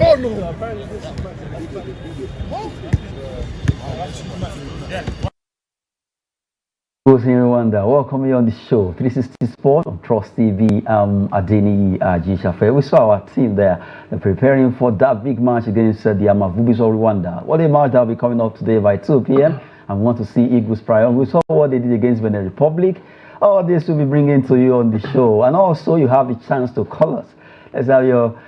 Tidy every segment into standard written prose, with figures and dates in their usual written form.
Oh no! Who's in Rwanda? Welcome you on the show 360 Sport on Trust TV. Adeni Gishafe. We saw our team there. They're preparing for that big match against the Amavubis of Rwanda. What a match that will be coming up today by 2 p.m. and we want to see Eagles prior. We saw what they did against Benin Republic. All this will be bringing to you on the show, and also you have the chance to call us. Let's have your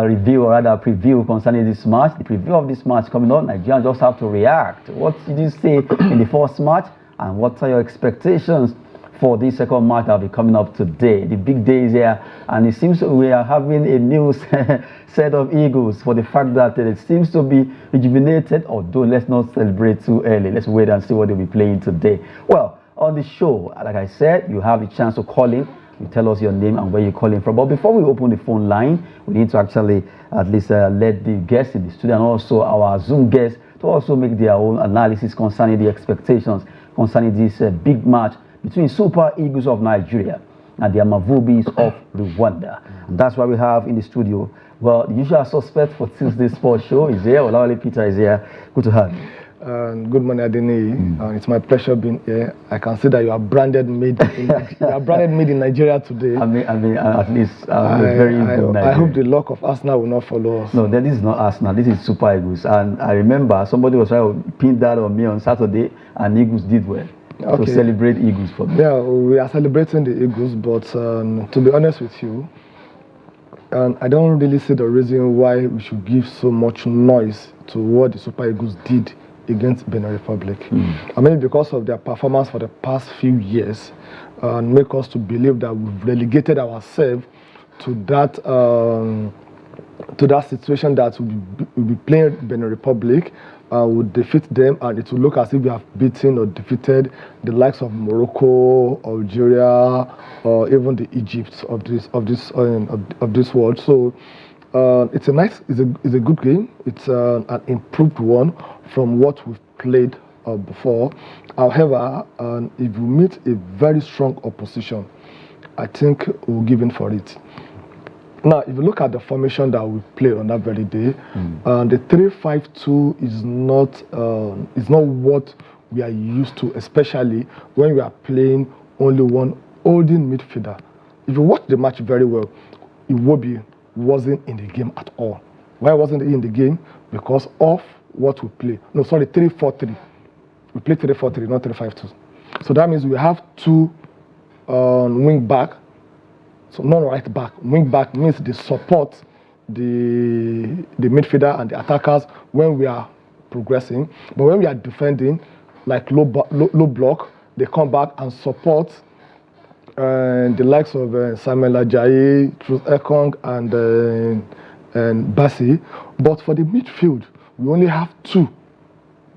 review, or rather preview concerning this match. The preview of this match coming up. Nigerians just have to react. What did you say in the first match, and what are your expectations for this second match that will be coming up today? The big day is here, and it seems we are having a new set of Eagles for the fact that it seems to be rejuvenated. Although let's not celebrate too early. Let's wait and see what they'll be playing today. Well, on the show, like I said, you have the chance to call in. You tell us your name and where you're calling from. But before we open the phone line, we need to actually at least let the guests in the studio and also our Zoom guests to also make their own analysis concerning the expectations concerning this big match between Super Eagles of Nigeria and the Amavubis of Rwanda. And that's why we have in the studio, well, the usual suspect for Tuesday's sports show is here. Olawale Peter is here. Good to have you. Good morning, Adeni. It's my pleasure being here. I can see that you are branded made in Nigeria today. I mean, at least very good Nigeria. I hope the luck of Arsenal will not follow us. No, this is not Arsenal. This is Super Eagles. And I remember somebody was trying to pin that on me on Saturday, and Eagles did well. Okay. To celebrate Eagles for me. Yeah, we are celebrating the Eagles, but to be honest with you, I don't really see the reason why we should give so much noise to what the Super Eagles did against Benin Republic. I mean, because of their performance for the past few years, make us to believe that we've relegated ourselves to that situation that we'll be playing Benin Republic, we'll defeat them, and it will look as if we have beaten or defeated the likes of Morocco, Algeria, or even the Egypt of this world. So it's a good game. It's an improved one from what we've played before. However, if we meet a very strong opposition, I think we'll give in for it. Now, if you look at the formation that we played on that very day, the 3-5-2 is not what we are used to, especially when we are playing only one holding midfielder. If you watch the match very well, Iwobi wasn't in the game at all. Why wasn't he in the game? Because of what we play. No, sorry, 3-4-3. We play 3-4-3, not 3-5-2. So that means we have two wing back. So not right back. Wing back means they support the midfielder and the attackers when we are progressing. But when we are defending, like low block, they come back and support the likes of Samuel Ajayi, Truth Ekong, and Bassi. But for the midfield, we only have two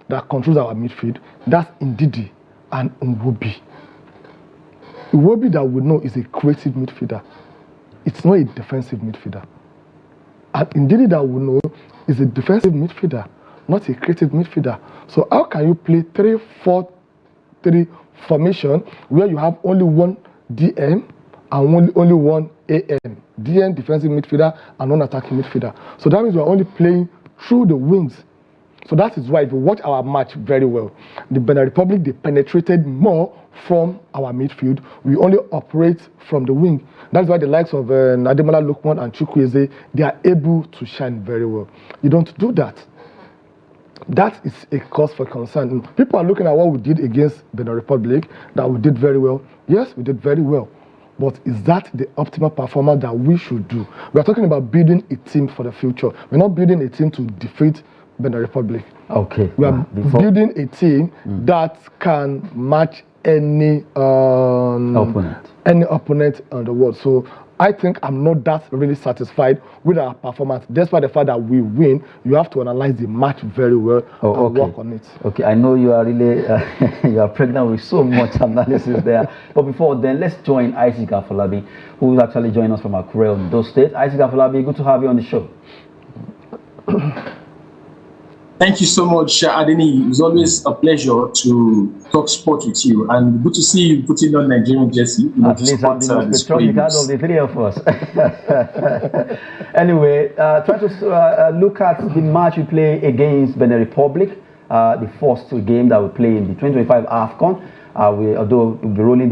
that controls our midfield. That's Ndidi and Nwobi. Nwobi that we know is a creative midfielder. It's not a defensive midfielder. And Ndidi that we know is a defensive midfielder, not a creative midfielder. So how can you play 3-4-3 formation where you have only one DM and only one AM? DM, defensive midfielder, and non-attacking midfielder. So that means we're only playing through the wings. So that is why if you watch our match very well, the Benin Republic, they penetrated more from our midfield. We only operate from the wing. That's why the likes of Ademola Lookman and Chukwueze, they are able to shine very well. You don't do that. That is a cause for concern. People are looking at what we did against Benin Republic, that we did very well. Yes, we did very well. But is that the optimal performance that we should do? We are talking about building a team for the future. We're not building a team to defeat Benin Republic. Okay. We are building a team that can match any opponent on the world. So I think I'm not that really satisfied with our performance. Despite the fact that we win, you have to analyze the match very well and work on it. Okay, I know you are really you are pregnant with so much analysis there. But before then, let's join Isaac Afolabi, who is actually joining us from Akure on those states. Isaac Afolabi, good to have you on the show. Thank you so much, Adeni. It's always a pleasure to talk sport with you, and good to see you putting on Nigerian jersey. At least I'm the most patriotic of the three of us. Anyway, try to look at the match we play against Benin Republic, the first game that we play in the 2025 AFCON. Although we'll be rolling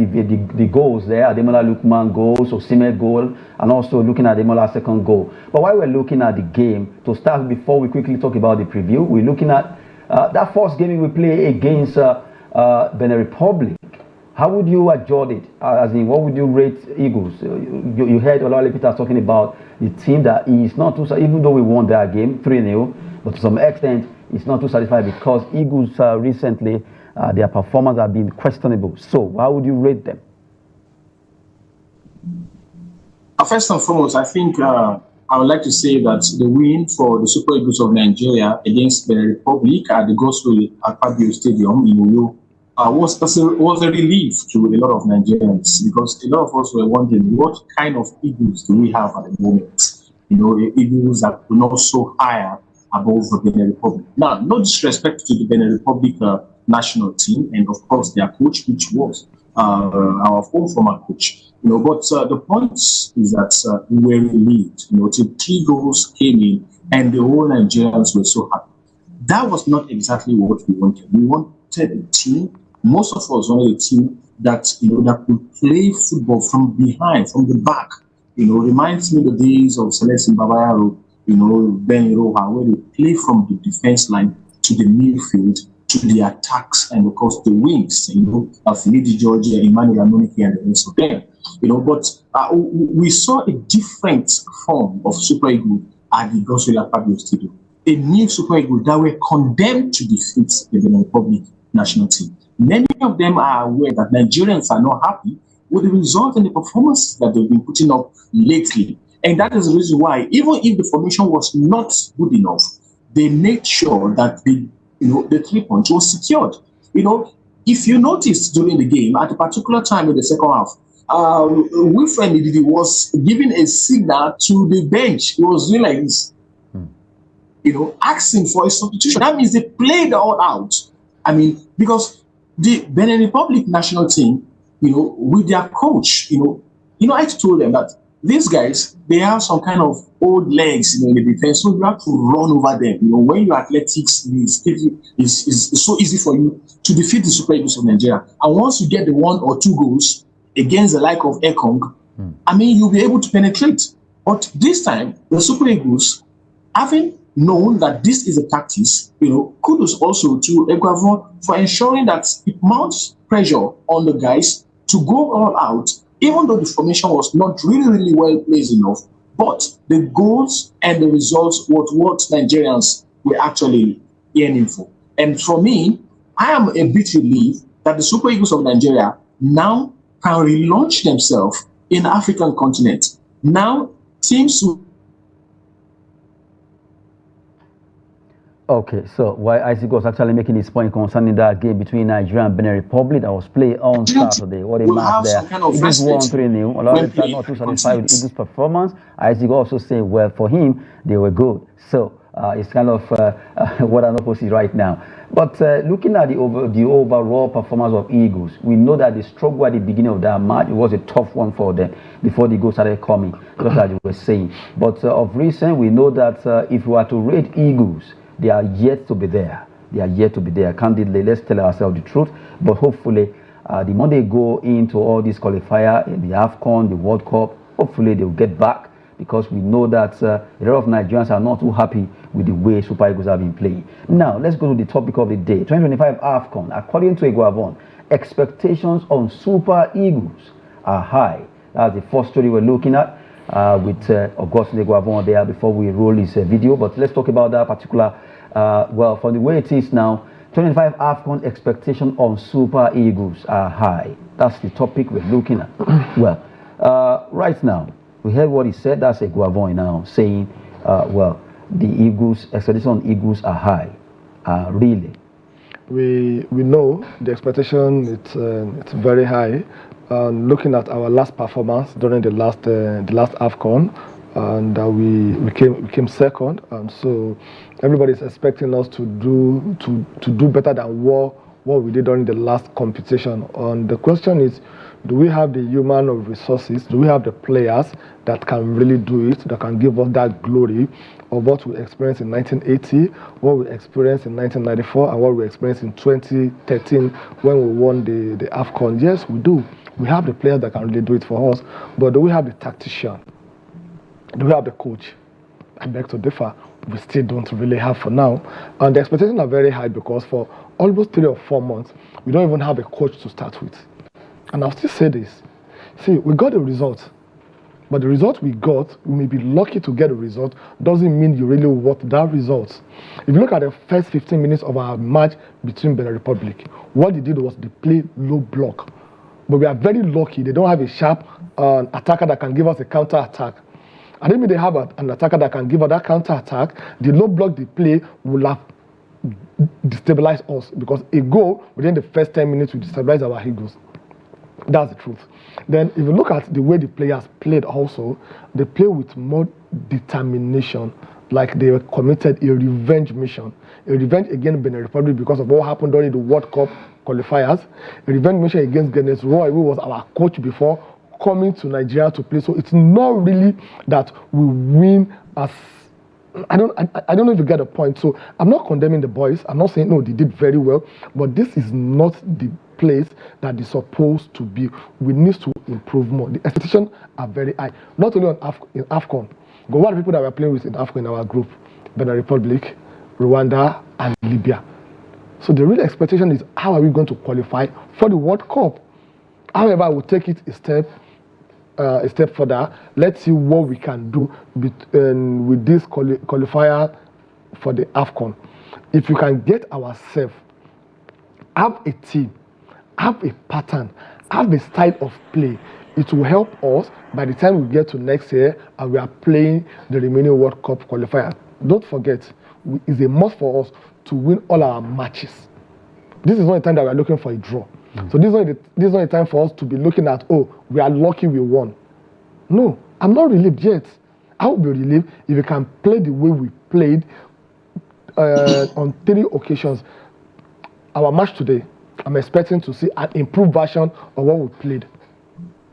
the goals there, Ademola Lookman goals, Osimhen goal, and also looking at Ademola's second goal. But while we're looking at the game, to start before we quickly talk about the preview, we're looking at that first game we play against Benin Republic. How would you adjust it? As in, what would you rate Eagles? You heard Olale Peter talking about the team that is not too, even though we won that game 3-0, but to some extent, it's not too satisfied because Eagles recently, their performance have been questionable. So, how would you rate them? First and foremost, I think I would like to say that the win for the Super Eagles of Nigeria against the Republic at the Gospel Akpabio Stadium in Uyo was a relief to a lot of Nigerians, because a lot of us were wondering what kind of Eagles do we have at the moment. You know, Eagles are not so higher above the Benin Republic. Now, no disrespect to the Benin Republic national team, and of course their coach, which was our former coach. You know, but the point is that we were relieved. You know, 3 goals came in, and the whole Nigerians were so happy. That was not exactly what we wanted. We wanted a team. Most of us wanted a team that that could play football from behind, from the back. You know, reminds me of the days of Celestine Babayaro, Ben Roha, where they play from the defense line to the midfield, to the attacks, and of course the wings, of Lady Georgia, Emmanuel Amunike, and the rest of them. But we saw a different form of Super Eagles at the Gospel Akpabio Stadium. A new Super Eagles that were condemned to defeat the Benin Republic national team. Many of them are aware that Nigerians are not happy with the result and the performances that they've been putting up lately. And that is the reason why, even if the formation was not good enough, they made sure that the 3 points was secured. If you noticed during the game, at a particular time in the second half, Wilfred Ndidi was giving a signal to the bench. He was doing like this, asking for a substitution. That means they played all out. I mean, because the Benin Republic national team, with their coach, I told them that these guys, they have some kind of old legs in the defense, so you have to run over them. When you're athletics, it's so easy for you to defeat the Super Eagles of Nigeria. And once you get the 1 or 2 goals against the like of AFCON, I mean, you'll be able to penetrate. But this time, the Super Eagles, having known that this is a tactics, kudos also to Eguavon for ensuring that it mounts pressure on the guys to go all out, even though the formation was not really well placed enough. But the goals and the results were what Nigerians were actually yearning for. And for me, I am a bit relieved that the Super Eagles of Nigeria now can relaunch themselves in the African continent. Now seems to. Okay, so why Isaac was actually making his point concerning that game between Nigeria and Benin Republic that was played on Saturday. What a match there. Eagles won 3-0. A lot of people are not too satisfied with Eagles' performance. Isaac also saying, well, for him, they were good. So it's kind of what I'm opposite right now. But looking at the overall performance of Eagles, we know that the struggle at the beginning of that match, it was a tough one for them before the goals started coming, just as you were saying. But of recent, we know that if we were to rate Eagles they are yet to be there. They are yet to be there. Candidly, let's tell ourselves the truth. But hopefully, the more they go into all these qualifier, the AFCON, the World Cup, hopefully they will get back, because we know that a lot of Nigerians are not too happy with the way Super Eagles have been playing. Now, let's go to the topic of the day. 2025 AFCON. According to Iguavon, expectations on Super Eagles are high. That's the first story we're looking at with Augustin Iguavon there before we roll this video. But let's talk about that particular, well, from the way it is now, 25 AFCON expectation on Super Eagles are high. That's the topic we're looking at. Well, right now, we heard what he said. That's Iguavon now saying, well, the Eagles, expectation on Eagles are high. Really? We know the expectation, it's very high. Looking at our last performance during the last AFCON, and we came second, so everybody's expecting us to do better than what we did during the last competition. And the question is, do we have the human resources? Do we have the players that can really do it, that can give us that glory of what we experienced in 1980, what we experienced in 1994, and what we experienced in 2013 when we won the AFCON? Yes, we do. We have the players that can really do it for us, but do we have the tactician? Do we have the coach? I beg to differ. We still don't really have for now. And the expectations are very high because for almost 3 or 4 months, we don't even have a coach to start with. And I'll still say this. See, we got a result. But the result we got, we may be lucky to get a result, doesn't mean you really want that result. If you look at the first 15 minutes of our match between Benin Republic, what they did was they played low block. But we are very lucky. They don't have a sharp attacker that can give us a counter attack. And even if they have an attacker that can give us that counter attack, the low block they play will have destabilized us, because a goal within the first 10 minutes will destabilize our Eagles. That's the truth. Then if you look at the way the players played also, they play with more determination, like they were committed a revenge mission. A revenge against Benin Republic because of what happened during the World Cup qualifiers. A revenge mission against Guinness Roy, who was our coach before coming to Nigeria to play. So it's not really that we win as... I don't know if you get the point. So I'm not condemning the boys. I'm not saying, no, they did very well. But this is not the place that they're supposed to be. We need to improve more. The expectations are very high. Not only in AFCON, but what are the people that we're playing with in AFCON in our group? Benin Republic, Rwanda, and Libya. So the real expectation is, how are we going to qualify for the World Cup? However, we'll take it a step further. Let's see what we can do with this qualifier for the AFCON. If you can get ourselves, have a team, have a pattern, have a style of play, it will help us by the time we get to next year and we are playing the remaining World Cup qualifier. Don't forget, it's a must for us to win all our matches. This is not a time that we are looking for a draw. So this is not a time for us to be looking at, oh, we are lucky we won. No, I'm not relieved yet. I will be relieved if we can play the way we played on 3 occasions. Our match today, I'm expecting to see an improved version of what we played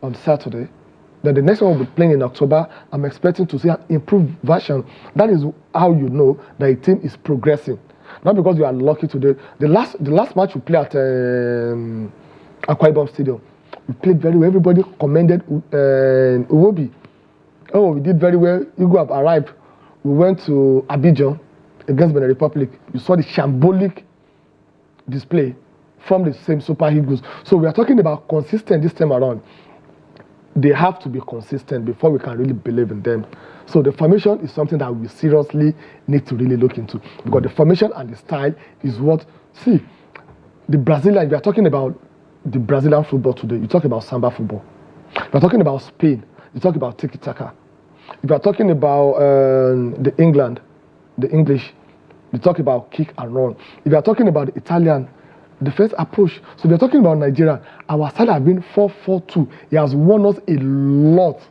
on Saturday. Then the next one we'll be playing in October, I'm expecting to see an improved version. That is how you know that a team is progressing. Not because you are lucky today. The last match we played at Akwa Ibom Stadium, we played very well. Everybody commended Uwobi. Oh, we did very well. Igbo have arrived. We went to Abidjan against Benin Republic. You saw the shambolic display from the same Super Eagles. So we are talking about consistent this time around. They have to be consistent before we can really believe in them. So the formation is something that we seriously need to really look into, because the formation and the style is what... See, the Brazilian, if you are talking about the Brazilian football today, you talk about Samba football. If you are talking about Spain, you talk about tiki-taka. If you are talking about the English, you talk about kick and run. If you are talking about the Italian, defense approach. So if you're talking about Nigeria, our style has been 4-4-2. It has won us a lot.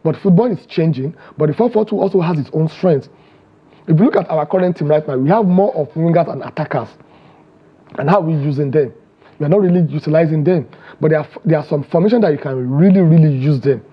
But football is changing, but the 4-4-2 also has its own strengths. If you look at our current team right now, we have more of wingers and attackers. And how are we using them? We are not really utilizing them. But there are some formations that you can really use them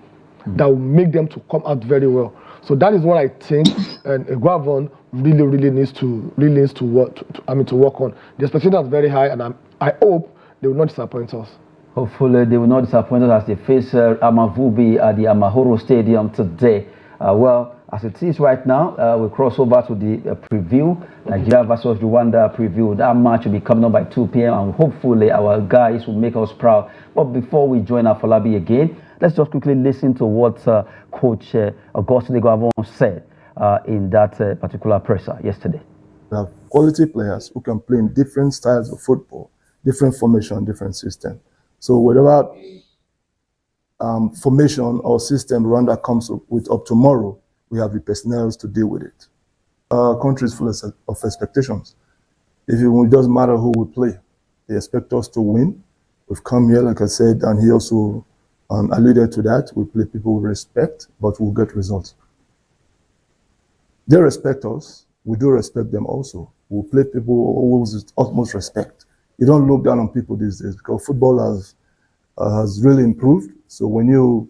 that will make them to come out very well. So that is what I think, and Guavon really needs to work. To work on. The expectation is very high, and I hope they will not disappoint us. Hopefully, they will not disappoint us as they face Amavubi at the Amahoro Stadium today. Well, as it is right now, we cross over to the preview, Nigeria versus Rwanda preview. That match will be coming up by 2 p.m. and hopefully our guys will make us proud. But before we join Afolabi again, let's just quickly listen to what Coach Augustine Guavon said in that particular presser yesterday. We have quality players who can play in different styles of football, different formation, different system. So whatever formation or system Rwanda comes up with tomorrow, we have the personnel to deal with it. Our country is full of expectations. It doesn't matter who we play. They expect us to win. We've come here, like I said, and he also alluded to that. We play people with respect, but we'll get results. They respect us. We do respect them also. We'll play people always with utmost respect. You don't look down on people these days because football has really improved. So when you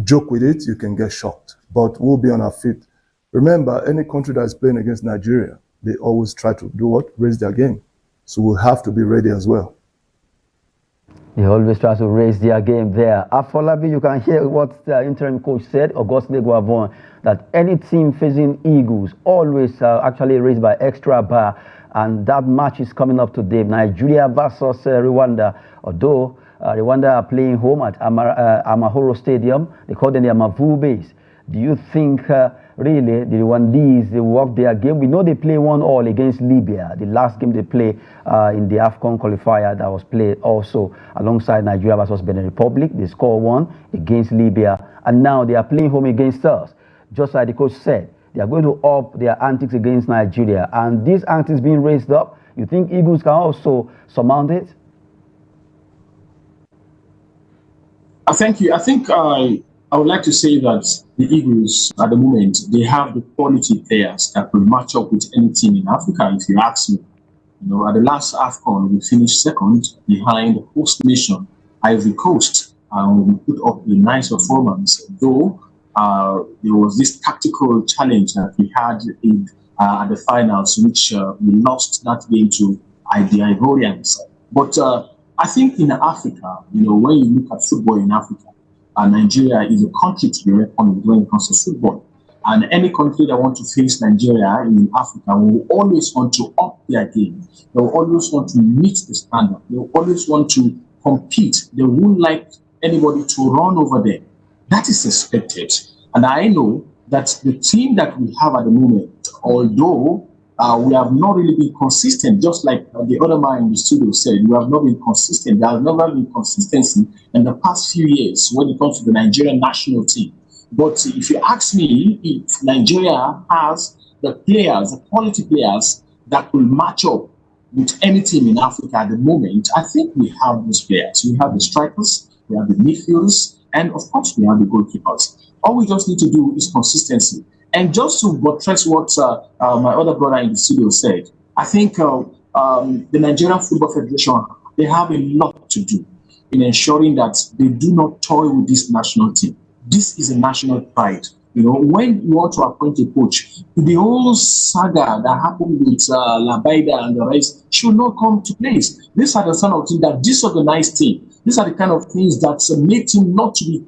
joke with it, you can get shocked. But we'll be on our feet. Remember, any country that is playing against Nigeria, they always try to do what? Raise their game. So we'll have to be ready as well. They always try to raise their game there. Afolabi, you can hear what the interim coach said, Augustine Guavon, that any team facing Eagles always actually raised by extra bar. And that match is coming up today, Nigeria versus Rwanda. Although Rwanda are playing home at Amahoro Stadium, they call them the Amavubis. Do you think really the Rwandese, they work their game? We know they play 1-1 against Libya, the last game they played in the AFCON qualifier that was played also alongside Nigeria versus Benin Republic. They scored 1 against Libya, and now they are playing home against us. Just like the coach said, they are going to up their antics against Nigeria, and these antics being raised up, you think Eagles can also surmount it? Thank you. I think I would like to say that the Eagles, at the moment, they have the quality players that will match up with any team in Africa, if you ask me. You know, at the last AFCON, we finished second behind the host nation, Ivory Coast, and we put up a nice performance, though there was this tactical challenge that we had at the finals, which we lost that game to the Ivorians. But I think in Africa, you know, when you look at football in Africa, Nigeria is a country to be reckoned with when it comes to football. And any country that wants to face Nigeria in Africa will always want to up their game. They will always want to meet the standard. They will always want to compete. They won't like anybody to run over them. That is expected. And I know that the team that we have at the moment, although we have not really been consistent, just like the other man in the studio said, we have not been consistent. There has never been consistency in the past few years when it comes to the Nigerian national team. But if you ask me, if Nigeria has the players, the quality players that will match up with any team in Africa at the moment, I think we have those players. We have the strikers, we have the midfielders, and of course we have the goalkeepers. All we just need to do is consistency. And just to buttress what my other brother in the studio said, I think the Nigerian Football Federation, they have a lot to do in ensuring that they do not toy with this national team. This is a national pride. You know, when you want to appoint a coach, the whole saga that happened with Labaida and the rest should not come to place. These are the sort of things that disorganized team. These are the kind of things that make him not to be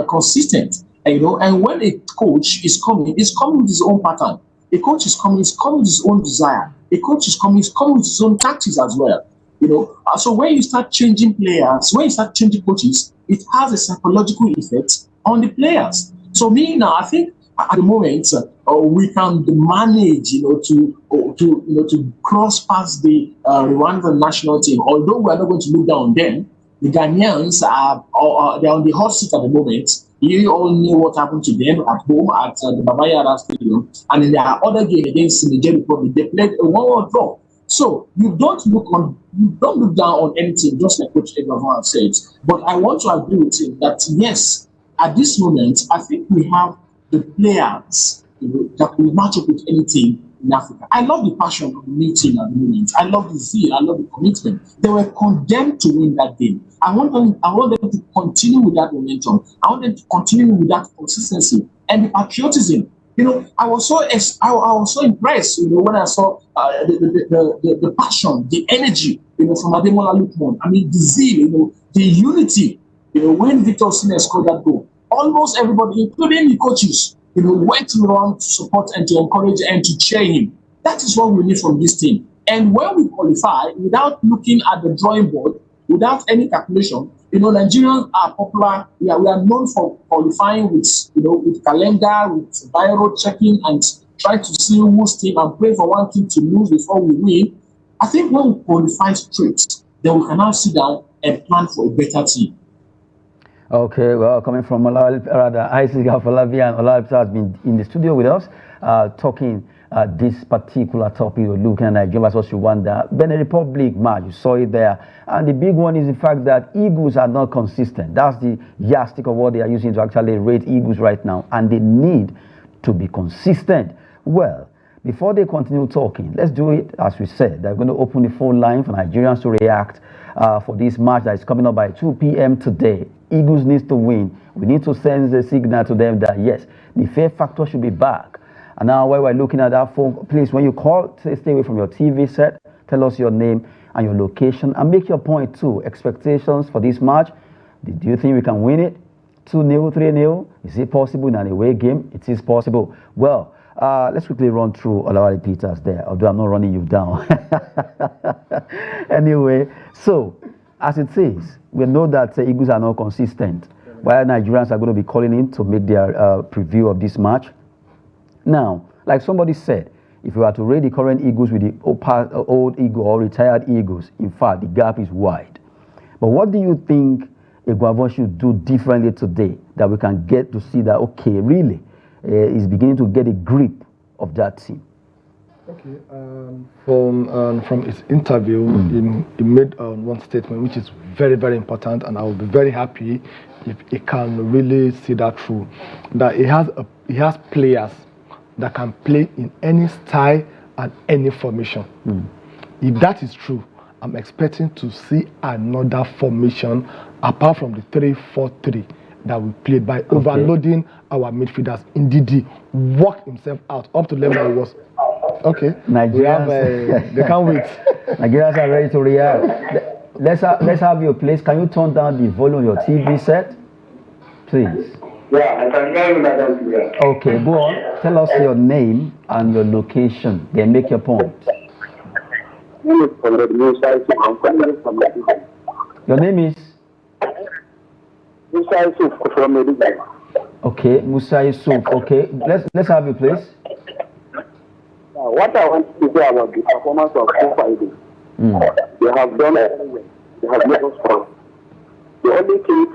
consistent. And, you know, and when a coach is coming with his own pattern. A coach is coming with his own desire. A coach is coming with his own tactics as well. You know, so when you start changing players, when you start changing coaches, it has a psychological effect on the players. So me now, I think at the moment we can manage, to cross past the Rwanda national team. Although we are not going to look down on them, the Ghanaians they're on the hot seat at the moment. You all know what happened to them at home at the Baba Yara Stadium, and in their other game against the Nigerian Republic, they played a 1-1 draw. So you don't look down on anything, just like Coach Egbavon said. But I want to agree with him that yes, at this moment, I think we have the players that will match up with anything in Africa. I love the passion of the new team at the moment. I love the zeal. I love the commitment. They were condemned to win that game. I want them to continue with that momentum. I want them to continue with that consistency and the patriotism. I was so impressed, when I saw the passion, the energy, from Ademola Lookman. I mean, the zeal, the unity. When Victor Osimhen scored that goal, almost everybody, including the coaches, went around to support and to encourage and to cheer him. That is what we need from this team. And when we qualify, without looking at the drawing board, without any calculation, Nigerians are popular. We are known for qualifying with calendar, with biro checking, and try to see whose team and pray for one team to lose before we win. I think when we qualify straight, then we can now sit down and plan for a better team. Okay, well, coming from Isaac Afolabi, and Olawale has been in the studio with us, talking this particular topic. We're looking at Nigeria versus Rwanda, Benin Republic match. You saw it there, and the big one is the fact that Eagles are not consistent. That's the yardstick of what they are using to actually rate Eagles right now, and they need to be consistent. Well, before they continue talking, let's do it as we said. They're going to open the phone line for Nigerians to react for this match that is coming up by 2 p.m. today. Eagles needs to win. We need to send the signal to them that yes, the fear factor should be back. And now while we're looking at that phone, please, when you call, stay away from your TV set. Tell us your name and your location and make your point too. Expectations for this match. Do you think we can win it? 2-0, 3-0? Is it possible in an away game? It is possible. Well, let's quickly run through Olawale Peters there, although I'm not running you down. Anyway, so as it is, we know that Eagles are not consistent, while Nigerians are going to be calling in to make their preview of this match. Now, like somebody said, if you were to rate the current Eagles with the old Eagle or retired Eagles, in fact, the gap is wide. But what do you think Eguavoen should do differently today that we can get to see that, okay, really, is beginning to get a grip of that team? Okay, from his interview, he made one statement which is very, very important, and I will be very happy if he can really see that through. That he has players that can play in any style and any formation. If that is true, I'm expecting to see another formation apart from the 3-4-3 that we played by overloading our midfielders. Indeed, worked himself out up to the level he was. Okay, Nigerians, they can't wait. Nigerians are ready to react. Let's have your place. Can you turn down the volume of your TV set, please? Yeah, I can hear you, Madam. Okay, go on. Tell us your name and your location. Then make your point. Your name is? Musa Yusuf from Medina. Okay, Musa Yusuf. Okay, let's have you, please. What I want to say about the performance of Super Eagles, they have done it. They have made us strong. The only thing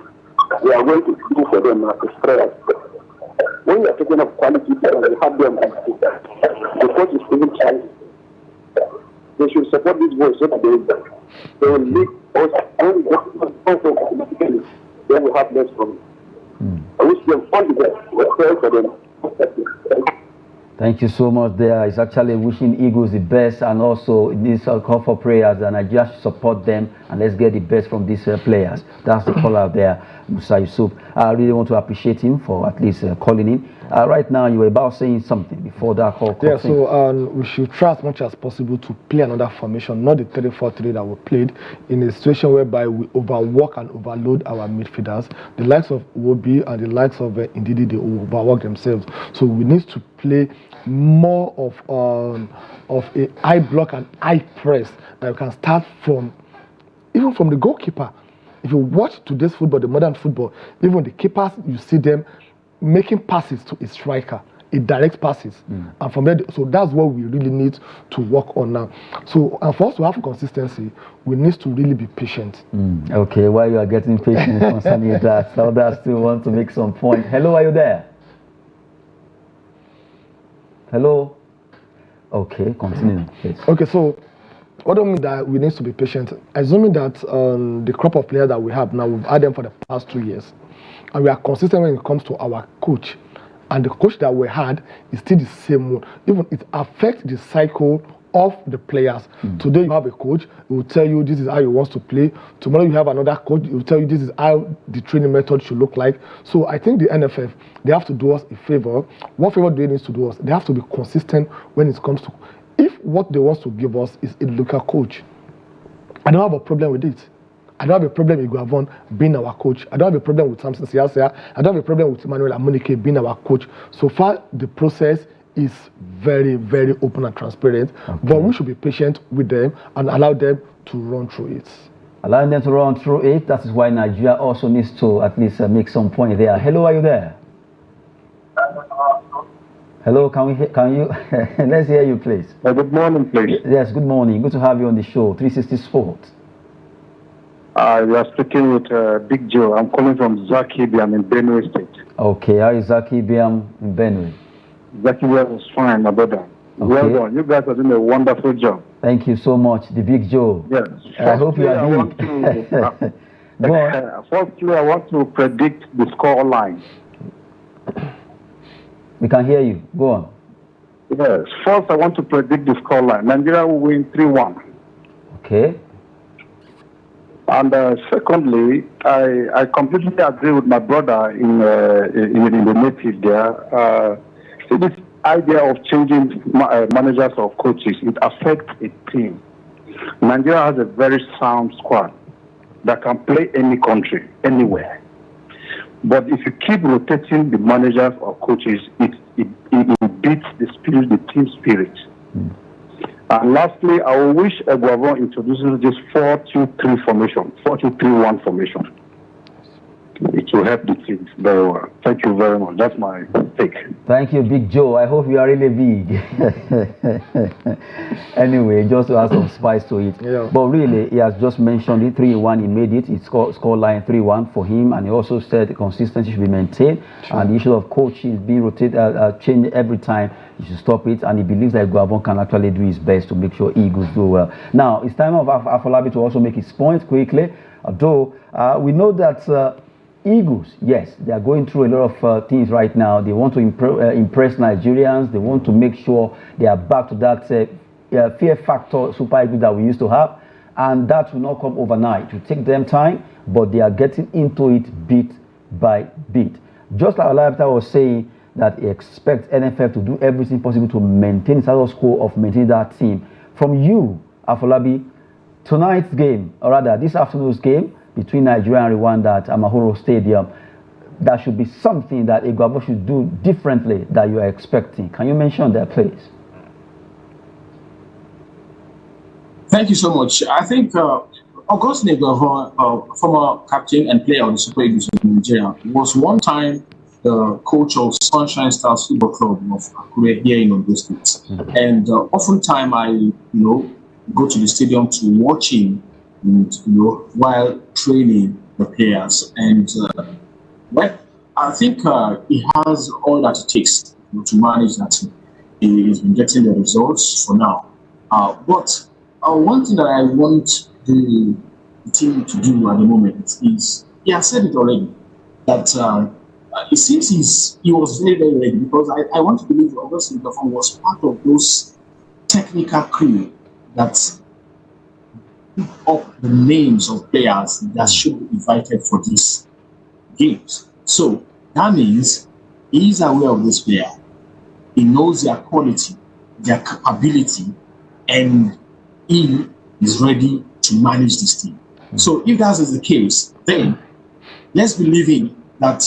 we are going to do for them is prayers. When you are talking of quality players, you have them. The coach is even challenging. They should support these boys so that they will make us then we have less from it. I wish them all the best. We pray for them. Thank you so much there. It's actually wishing Eagles the best, and also this call for prayers, and I just support them, and let's get the best from these players. That's the call out there, Musa Yusuf. I really want to appreciate him for at least calling in. Right now, you were about saying something before that call. Yeah, so we should try as much as possible to play another formation, not the 3-4-3 that we played, in a situation whereby we overwork and overload our midfielders. The likes of Wobi and the likes of Ndidi, they overwork themselves. So we need to play more of a high block and high press that we can start from, even from the goalkeeper. If you watch today's football, the modern football, even the keepers, you see them making passes to a striker, a direct passes, and from there. So that's what we really need to work on now. So for us to have consistency, we need to really be patient. Okay, while you are getting patient concerning that, Sauda still want to make some point. Hello, are you there? Hello. Okay, continue, please. Okay, so what do I mean that we need to be patient? Assuming that the crop of players that we have now, we've had them for the past 2 years, and we are consistent when it comes to our coach and the coach that we had is still the same one. Even it affects the cycle of the players. Today you have a coach who will tell you this is how he wants to play. Tomorrow you have another coach who will tell you this is how the training method should look like. So I think the NFF, they have to do us a favor. What favor do they need to do us? They have to be consistent when it comes to, if what they want to give us is a local coach, I don't have a problem with it. I don't have a problem with Guavon being our coach. I don't have a problem with Samson Siasia. I don't have a problem with Emmanuel Amunike being our coach. So far, the process is very, very open and transparent. Okay. But we should be patient with them and allow them to run through it. Allowing them to run through it. That is why Nigeria also needs to at least make some point there. Hello, are you there? Hello, can you? Let's hear you, please. Good morning, please. Yes, good morning. Good to have you on the show, 360 Sports. You are speaking with Big Joe. I'm calling from Zaki Biam in Benue State. Okay, how is Zaki Biam in Benue? Zaki Biam is fine, my brother. Okay. Well done. You guys are doing a wonderful job. Thank you so much, the Big Joe. Yes. I hope you are big. Go on. Firstly, I want to predict the score line. We can hear you. Go on. Yes. First, I want to predict the score line. Nigeria will win 3-1. Okay. And secondly, I completely agree with my brother in the native there. See, this idea of changing managers or coaches, it affects a team. Nigeria has a very sound squad that can play any country, anywhere. But if you keep rotating the managers or coaches, it beats the spirit, the team spirit. And lastly, I will wish Guavon introduces this 4-2-3 formation, 4-2-3-1 formation. It will help the team very well. Thank you very much. That's my take. Thank you, Big Joe. I hope you are really big. Anyway, just to add some spice to it. Yeah. But really, he has just mentioned it, 3-1, he made it. He scored line 3-1 for him. And he also said the consistency should be maintained. Sure. And the issue of coaches being rotated, changed every time, you should stop it. And he believes that Guavon can actually do his best to make sure Eagles do well. Now, it's time of Afolabi to also make his point quickly. Although we know that Eagles, yes, they are going through a lot of things right now. They want to impress Nigerians. They want to make sure they are back to that fear factor Super Eagles that we used to have. And that will not come overnight. It will take them time, but they are getting into it bit by bit. Just like Alabata was saying, that he expects NFF to do everything possible to maintain the status quo of maintaining that team. From you, Afolabi, tonight's game, or rather this afternoon's game between Nigeria and Rwanda at Amahoro Stadium, that should be something that Guavon should do differently that you are expecting. Can you mention that, please? Thank you so much. I think Augustine Guavon, former captain and player of the Super Eagles of Nigeria, was one time the coach of Sunshine Stars Football Club of Akure here in Ondo State. And oftentimes I, go to the stadium to watch him, while training the players. And well, I think he has all that it takes to manage that team. He has been getting the results for now. But one thing that I want the team to do at the moment is, he has said it already, that it seems he was very, very ready, because I want to believe Augustine Guavon was part of those technical crew that pick up the names of players that should be invited for these games. So that means he is aware of this player. He knows their quality, their capability, and he is ready to manage this team. So if that is the case, then let's believe in that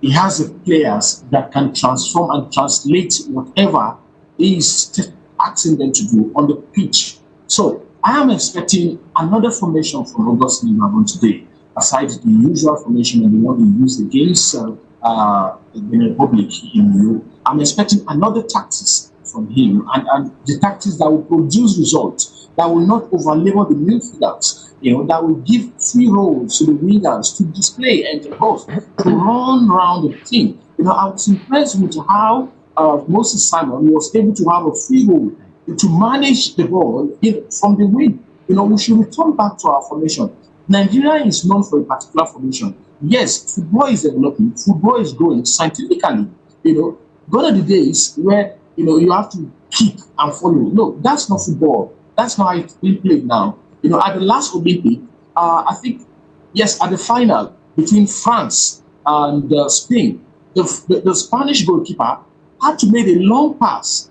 he has the players that can transform and translate whatever he is asking them to do on the pitch. So I am expecting another formation from Augustine Guavon today, aside the usual formation and the one he used against the Republic in Europe. I'm expecting another tactics from him, and the tactics that will produce results, that will not overlabor the midfielders, that will give free roles to the wingers to display and to host, to run around the team. I was impressed with how Moses Simon was able to have a free role to manage the ball from the wing. We should return back to our formation. Nigeria is known for a particular formation. Yes, football is developing, football is growing scientifically, Gone are the days where you have to kick and follow. No, that's not football. That's not how it's being played now. At the last Olympic, I think, yes, at the final between France and Spain, the Spanish goalkeeper had to make a long pass.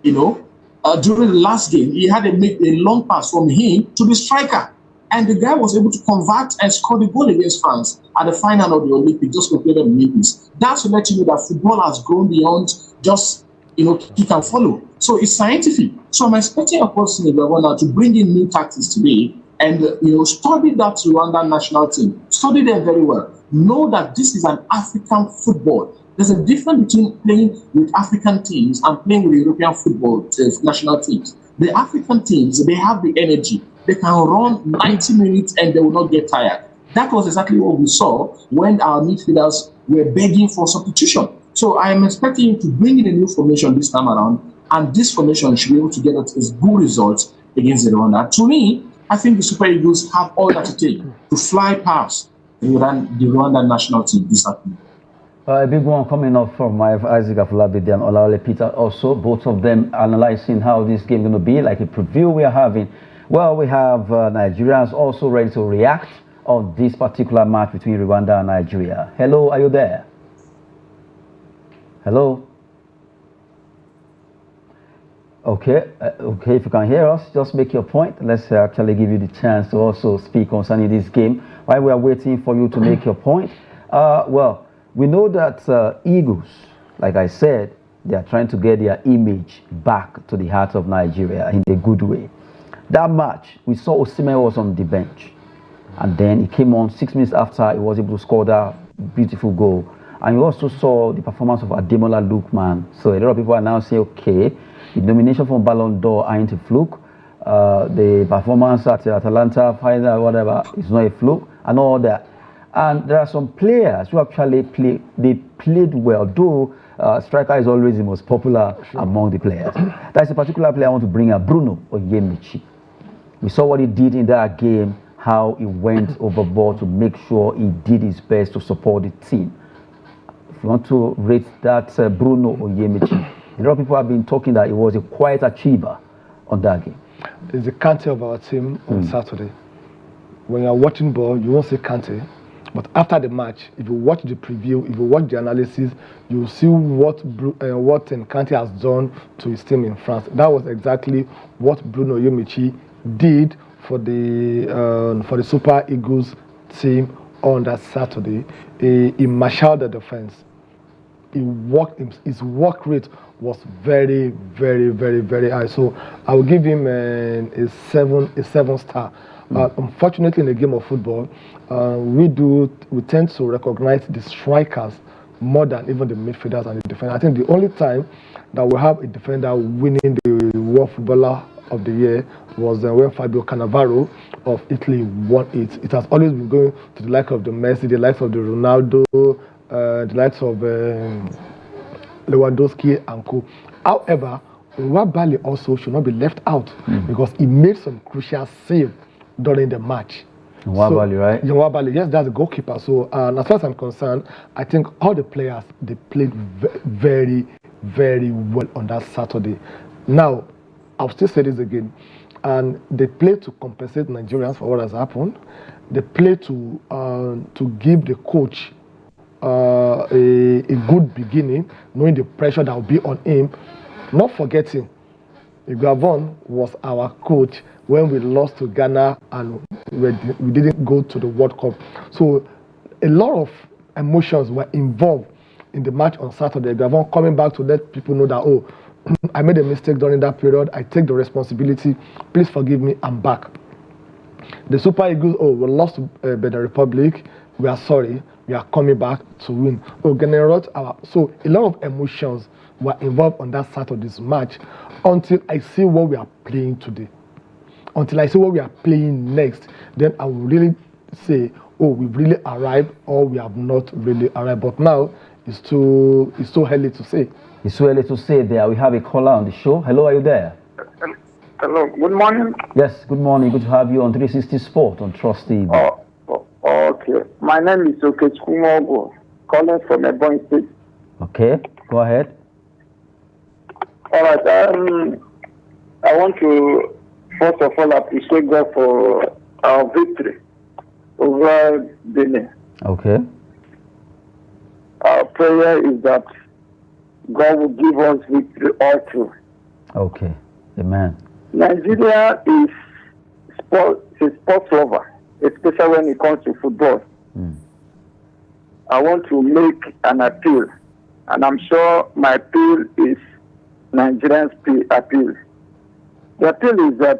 During the last game, he had to make a long pass from him to the striker. And the guy was able to convert and score the goal against France at the final of the Olympics, just completed the Olympics. That's to let you know that football has grown beyond just, kick and follow. So it's scientific. So I'm expecting a person in Rwanda to bring in new tactics today and, study that Rwanda national team. Study them very well. Know that this is an African football. There's a difference between playing with African teams and playing with European football national teams. The African teams, they have the energy. They can run 90 minutes and they will not get tired. That was exactly what we saw when our midfielders were begging for substitution. So I am expecting him to bring in a new formation this time around, and this formation should be able to get us good results against the Rwanda. To me, I think the Super Eagles have all that to take to fly past the Rwanda national team this afternoon. A big one coming up from Isaac Afulabide and Olaole Peter also, both of them analyzing how this game is going to be, like a preview we are having. Well, we have Nigerians also ready to react on this particular match between Rwanda and Nigeria. Hello, are you there? Hello? Okay, if you can hear us, just make your point. Let's actually give you the chance to also speak concerning this game while we are waiting for you to make your point. Well, we know that Eagles, like I said, they are trying to get their image back to the heart of Nigeria in a good way. That match, we saw Osimhen was on the bench, and then he came on 6 minutes after he was able to score that beautiful goal. And you also saw the performance of Ademola Lookman. So a lot of people are now saying, okay, the nomination for Ballon d'Or ain't a fluke. The performance at the Atalanta final, whatever, is not a fluke, and all that. And there are some players who actually played well, though striker is always the most popular among the players. That's a particular player I want to bring up, Bruno Onyemaechi. We saw what he did in that game, how he went overboard to make sure he did his best to support the team. If you want to rate that Bruno Onyemaechi, a lot of people have been talking that he was a quiet achiever on that game. There's a Kante of our team on Saturday. When you're watching ball, you won't see Kante. But after the match, if you watch the preview, if you watch the analysis, you'll see what Kante has done to his team in France. That was exactly what Bruno Onyemaechi did for the Super Eagles team on that Saturday. He marshaled the defense. His work rate was very, very, very, very high. So I will give him a 7 star. Unfortunately, in the game of football, we tend to recognize the strikers more than even the midfielders and the defenders. I think the only time that we have a defender winning the World Footballer of the Year was when Fabio Cannavaro of Italy won it. It has always been going to the likes of the Messi, the likes of the Ronaldo, the likes of Lewandowski and co. However, Nwabali also should not be left out because he made some crucial save during the match. Nwabali, right? Nwabali, yes, that's the goalkeeper. So, as far as I'm concerned, I think all the players, they played very, very well on that Saturday. Now, I'll still say this again, and they played to compensate Nigerians for what has happened. They played to give the coach a good beginning, knowing the pressure that will be on him. Not forgetting, Gavon was our coach when we lost to Ghana and we didn't go to the World Cup. So a lot of emotions were involved in the match on Saturday. Gavon coming back to let people know that, oh, I made a mistake during that period. I take the responsibility. Please forgive me. I'm back. The Super Eagles, we lost to Benin Republic. We are sorry. We are coming back to win. So a lot of emotions were involved on that Saturday's match until I see what we are playing today. Until I see what we are playing next, then I will really say, oh, we've really arrived or we have not really arrived. But now, it's too early to say. It's too early to say there. We have a caller on the show. Hello, are you there? Hello, good morning. Yes, good morning. Good to have you on 360 Sport on Trust TV. Okay. My name is Okechukwu, calling from Ebonyi State. Okay, go ahead. All right. I want to first of all appreciate God for our victory over Benin. Okay. Our prayer is that God will give us victory all through. Okay. Amen. Nigeria is a sports lover, especially when it comes to football. I want to make an appeal, and I'm sure my appeal is Nigerians' appeal. The appeal is that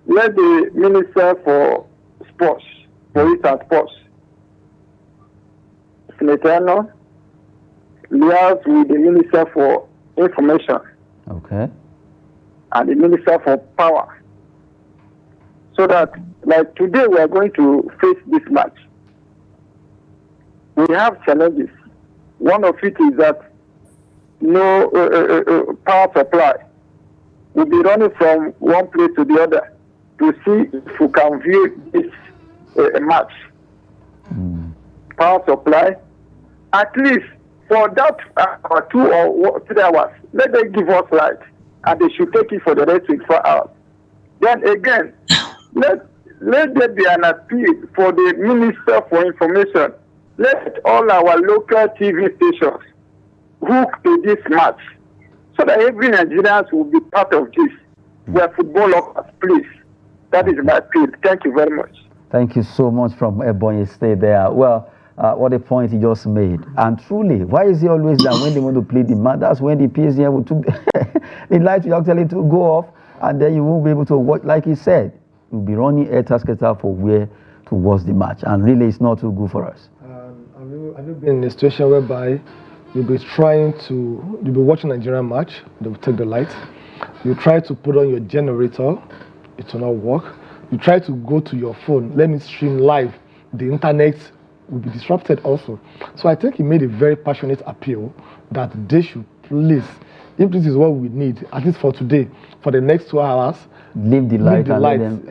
let the Minister for Sports, Police and Sports, Senator, liaise with the Minister for Information. Okay. And the Minister for Power. So that, like today, we are going to face this match. We have challenges. One of it is that no power supply. We'll be running from one place to the other to see if we can view this match. Power supply, at least for that 2 or 3 hours, let them give us light, and they should take it for the next 24 hours. Then again, let there be an appeal for the Minister for Information. Let all our local TV stations hook to this match so that every Nigerian will be part of this. We are football lovers, please. That is my appeal. Thank you very much. Thank you so much from Ebonyi State there. Well, what a point he just made. And truly, why is it always that when they want to play the match, that's when the PSG will took the light will actually to go off, and then you won't be able to watch. Like he said, you'll be running air tasketa for where to watch the match, and really, it's not too good for us. Have you been in a situation whereby you'll be watching a Nigerian match, they will take the light. You try to put on your generator, it will not work. You try to go to your phone, let me stream live, the internet will be disrupted also. So I think he made a very passionate appeal that they should please, if this is what we need, at least for today, for the next 2 hours, leave the light.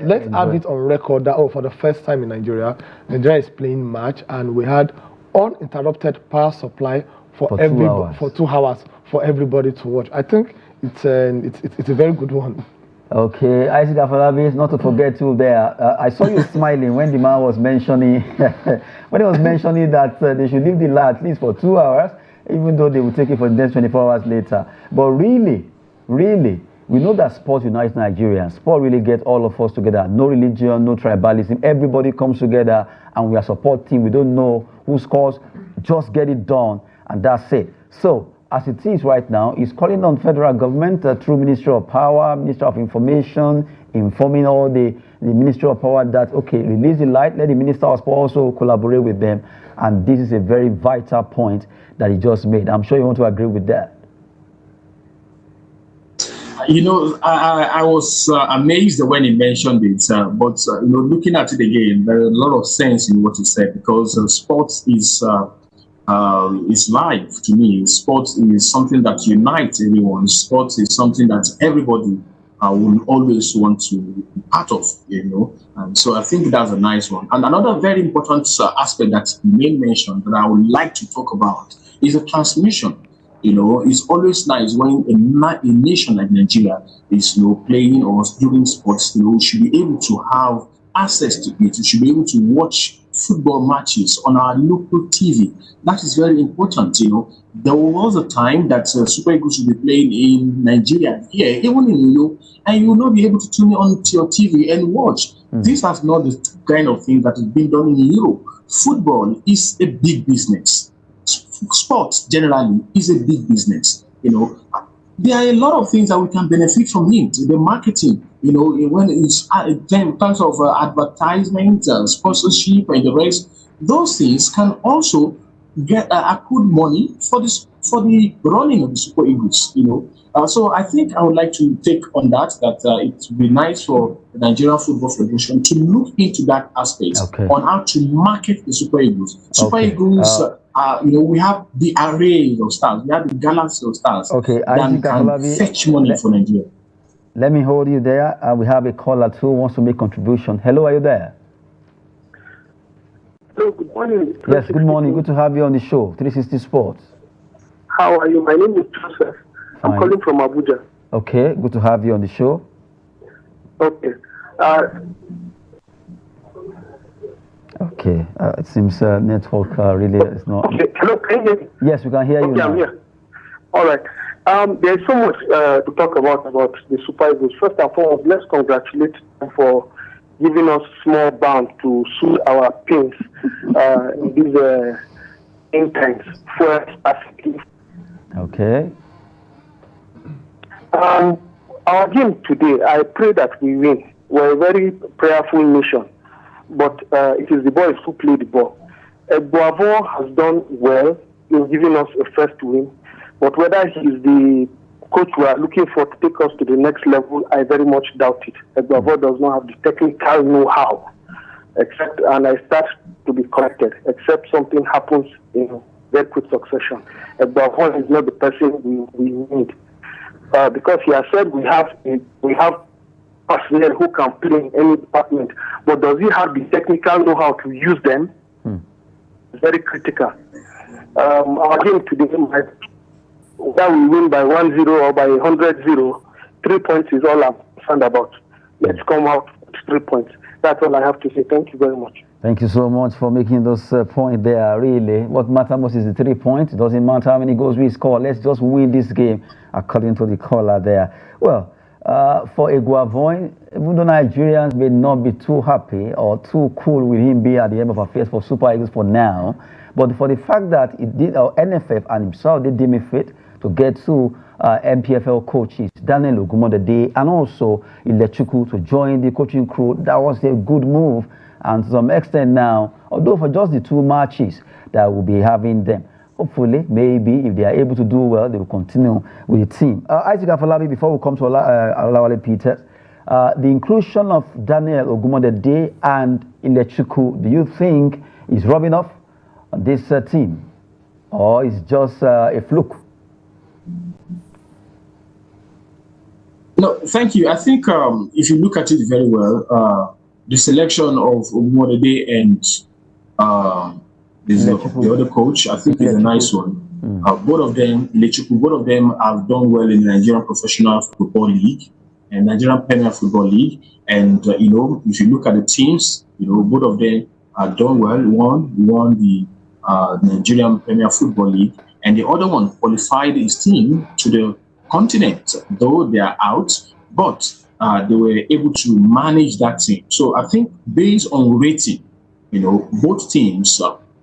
Let's have it on record that for the first time in Nigeria is playing match, and we had uninterrupted power supply for 2 hours for everybody to watch. I think it's a very good one. Okay, Isaac Afolabi, not to forget too there. I saw you smiling when the man was mentioning when he was mentioning that they should leave the light at least for 2 hours, even though they will take it for the next 24 hours later. But really, we know that sport unites Nigerians. Sport really gets all of us together. No religion, no tribalism. Everybody comes together, and we are supporting. We don't know who scores. Just get it done, and that's it. So, as it is right now, is calling on federal government through Ministry of Power, Ministry of Information, informing all the Ministry of Power that, okay, release the light, let the Minister of Sport also collaborate with them. And this is a very vital point that he just made. I'm sure you want to agree with that. You know, I was amazed when he mentioned it, but looking at it again, there is a lot of sense in what he said, because sports is life to me. Sports is something that unites everyone. Sports is something that everybody will always want to be part of, And so I think that's a nice one. And another very important aspect that he made mention that I would like to talk about is the transmission. It's always nice when a nation like Nigeria is playing or doing sports. Should be able to have access to it. You should be able to watch football matches on our local TV. That is very important. There was a time that Super Eagles would be playing in Nigeria here, even in Uyo, and you will not be able to tune on to your TV and watch. This is not the kind of thing that is being done in Europe. Football is a big business. Sports generally is a big business. There are a lot of things that we can benefit from it. The marketing, when it's in terms of advertisement, sponsorship, and the rest, those things can also get accrued money for the running of the Super Eagles. So I think I would like to take on that it would be nice for the Nigerian Football Federation to look into that aspect on how to market the Super Eagles. Super Eagles. We have the array of stars. We have the galaxy of stars that can fetch money for Nigeria. Let me hold you there. We have a caller who wants to make contribution. Hello, are you there? Hello, good morning. Yes, good morning. Good to have you on the show, 360 Sports. How are you? My name is Joseph. I'm Fine. calling from Abuja. Okay, good to have you on the show. Okay. Okay, it seems network really is not. Okay. Hello, can you hear me? Yes, we can hear you Okay, now. I'm here. All right. There's so much to talk about the Super Eagles. First and foremost, let's congratulate them for giving us small bound to soothe our pains in these intense first. Okay. Our game today, I pray that we win. We're a very prayerful nation, but it is the boys who play the ball. Boavon has done well in giving us a first win, but whether he is the coach we are looking for to take us to the next level, I very much doubt it. Boavon does not have the technical know-how, and I start to be corrected, except something happens in very quick succession. Boavon is not the person we need. Because he has said we have personnel who can play in any department, but does he have the technical know-how to use them? It's very critical. Our game today, whether we win by 1-0 or by 100-0, 3 points is all I'm concerned about. Let's come out with 3 points. That's all I have to say. Thank you very much. Thank you so much for making those points there. Really, what matters most is the 3 points. It doesn't matter how many goals we score. Let's just win this game, according to the caller there. Well, for Iguavoin, even though Nigerians may not be too happy or too cool with him being at the end of affairs for Super Eagles for now, but for the fact that it did, NFF and himself, they deem it fit to get two MPFL coaches, Daniel Ogumodede and also Ilechukwu, to join the coaching crew, that was a good move. And to some extent now, although for just the 2 matches that we'll be having them, hopefully, maybe if they are able to do well, they will continue with the team. Isaac Afolabi, before we come to Olawale Peters, the inclusion of Daniel Ogumodede and Ilechukwu, do you think is rubbing off on this team, or is just a fluke? No, thank you. I think if you look at it very well, the selection of Ogumodede and the other coach, I think is a nice one. Both of them, both of them have done well in the Nigerian Professional Football League and Nigerian Premier Football League. And if you look at the teams, both of them have done well. One won the Nigerian Premier Football League, and the other one qualified his team to the continent, though they are out, but they were able to manage that team. So I think based on rating, both teams,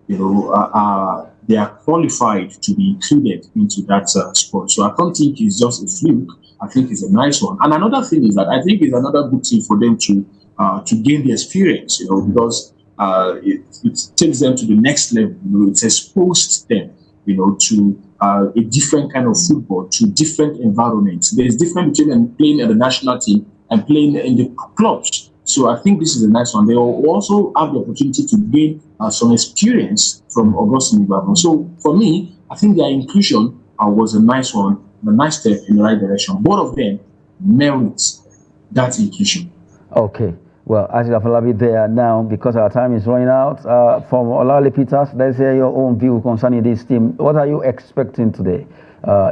they are qualified to be included into that squad. So I don't think it's just a fluke. I think it's a nice one. And another thing is that I think it's another good thing for them to gain the experience, because it takes them to the next level. It's exposed them, to a different kind of football, to different environments. There's difference between playing at the national team and playing in the clubs. So I think this is a nice one. They will also have the opportunity to gain some experience from Augustine Iguavoen. So for me, I think their inclusion was a nice one, a nice step in the right direction. Both of them merits that inclusion. Okay. Well, as you have there now, because our time is running out, from Olawale Peters, let's hear your own view concerning this team. What are you expecting today?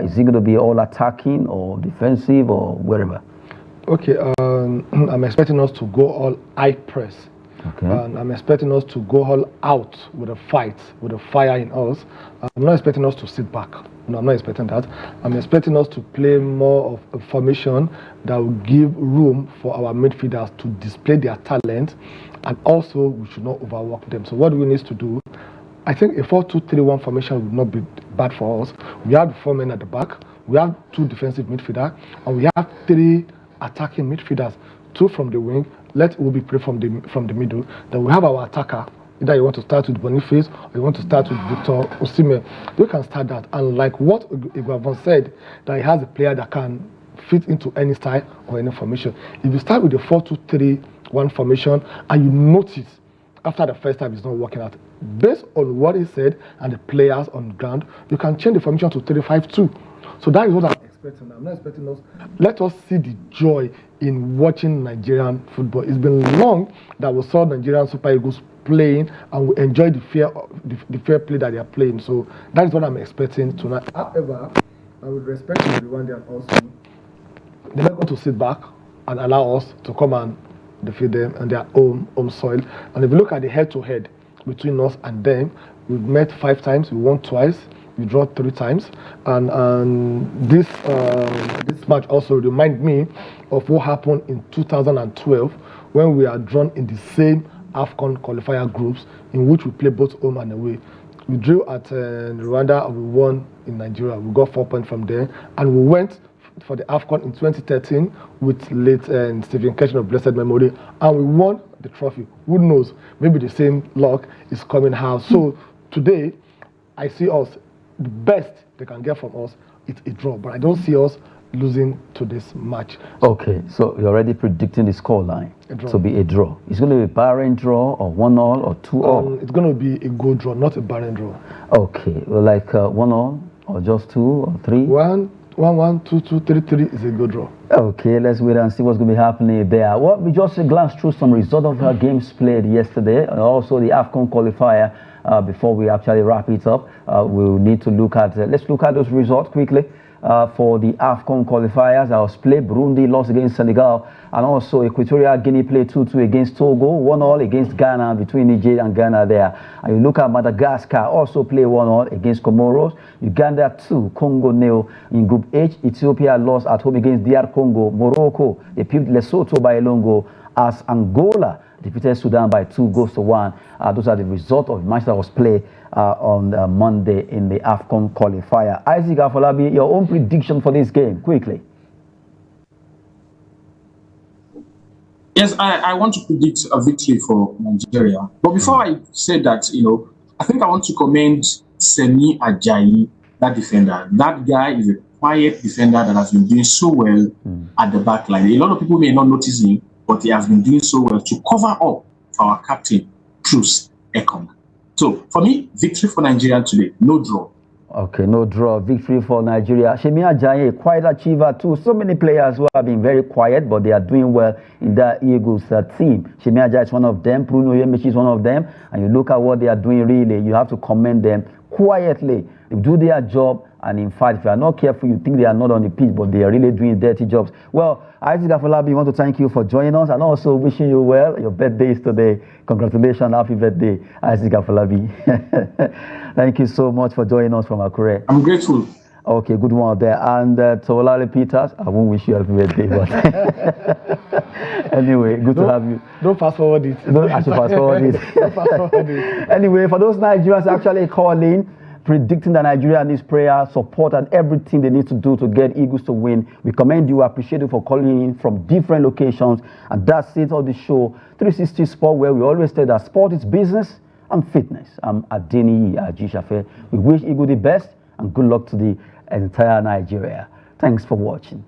Is it going to be all attacking or defensive or wherever? Okay, I'm expecting us to go all high press. Okay. And I'm expecting us to go all out with a fight, with a fire in us. I'm not expecting us to sit back. No, I'm not expecting that. I'm expecting us to play more of a formation that will give room for our midfielders to display their talent, and also we should not overwork them. So what we need to do, I think a 4-2-3-1 formation would not be bad for us. We have 4 men at the back, we have 2 defensive midfielders, and we have 3 attacking midfielders, 2 from the wing. Let Obi play from the middle. Then we have our attacker. Either you want to start with Boniface or you want to start with Victor Osimhen. You can start that. And like what Iguavoen said, that he has a player that can fit into any style or any formation. If you start with the 4-2-3-1 formation and you notice after the first time it's not working out, based on what he said and the players on the ground, you can change the formation to 3-5-2. So that is what I'm expecting. I'm not expecting us. Let us see the joy in watching Nigerian football. It's been long that we saw Nigerian Super Eagles playing and we enjoy the fair play that they are playing. So that is what I'm expecting tonight. However, I would respect to the Rwandan also. They're not going to sit back and allow us to come and defeat them on their own home soil. And if you look at the head-to-head between us and them, we've met 5 times, we won twice, we draw 3 times, and this match also reminds me of what happened in 2012 when we are drawn in the same AFCON qualifier groups in which we play both home and away. We drew at Rwanda and we won in Nigeria. We got 4 points from there, and we went for the AFCON in 2013 with late Stephen Ketchen of blessed memory, and we won the trophy. Who knows? Maybe the same luck is coming out. So today, I see us, the best they can get from us, it's a draw. But I don't see us losing to this match. Okay, so you're already predicting the scoreline to be a draw. It's going to be a barren draw, or 1-1, or 2-2? It's going to be a good draw, not a barren draw. Okay, well, like 1-1, or just 2 or 3? 1-1, 2-2, 3-3 is a good draw. Okay, let's wait and see what's going to be happening there. Well, we just glanced through some results of our games played yesterday, and also the AFCON qualifier. Before we actually wrap it up, we'll need to look at, let's look at those results quickly. For the AFCON qualifiers, I was played Burundi lost against Senegal, and also Equatorial Guinea played 2-2 against Togo, 1-1 against Ghana, between Niger and Ghana there. And you look at Madagascar, also played 1-1 against Comoros, Uganda 2, Congo 0. In Group H, Ethiopia lost at home against DR Congo, Morocco, they beat Lesotho by a long goal, as Angola defeated Sudan by 2-1. Those are the results of the match that was played on Monday in the AFCON qualifier. Isaac Afolabi, your own prediction for this game, quickly. Yes, I want to predict a victory for Nigeria. But before I say that, I think I want to commend Semi Ajayi, that defender. That guy is a quiet defender that has been doing so well at the back line. A lot of people may not notice him, but he has been doing so well to cover up our captain, Truce Ekong. So, for me, victory for Nigeria today, no draw. Okay, no draw, victory for Nigeria. Semi Ajayi, a quiet achiever too. So many players who have been very quiet, but they are doing well in that Eagles team. Semi Ajayi is one of them, Bruno Yemichi is one of them, and you look at what they are doing really, you have to commend them quietly. They do their job, and in fact, if you are not careful, you think they are not on the pitch, but they are really doing dirty jobs. Well, Isaac Afolabi, we want to thank you for joining us and also wishing you well. Your birthday is today. Congratulations, happy birthday, Isaac Afolabi. Thank you so much for joining us from Akure. I'm grateful. Okay, good one there. And to Olale Peters, I won't wish you happy birthday, but anyway, good to have you. Don't fast forward it. Don't actually fast forward it. Fast forward it. Anyway, for those Nigerians actually calling, predicting that Nigeria needs prayer, support, and everything they need to do to get Eagles to win, we commend you, appreciate you for calling in from different locations. And that's it on the show, 360 Sport, where we always say that sport is business and fitness. I'm Adeni Ajishafe. We wish Eagle the best and good luck to the entire Nigeria. Thanks for watching.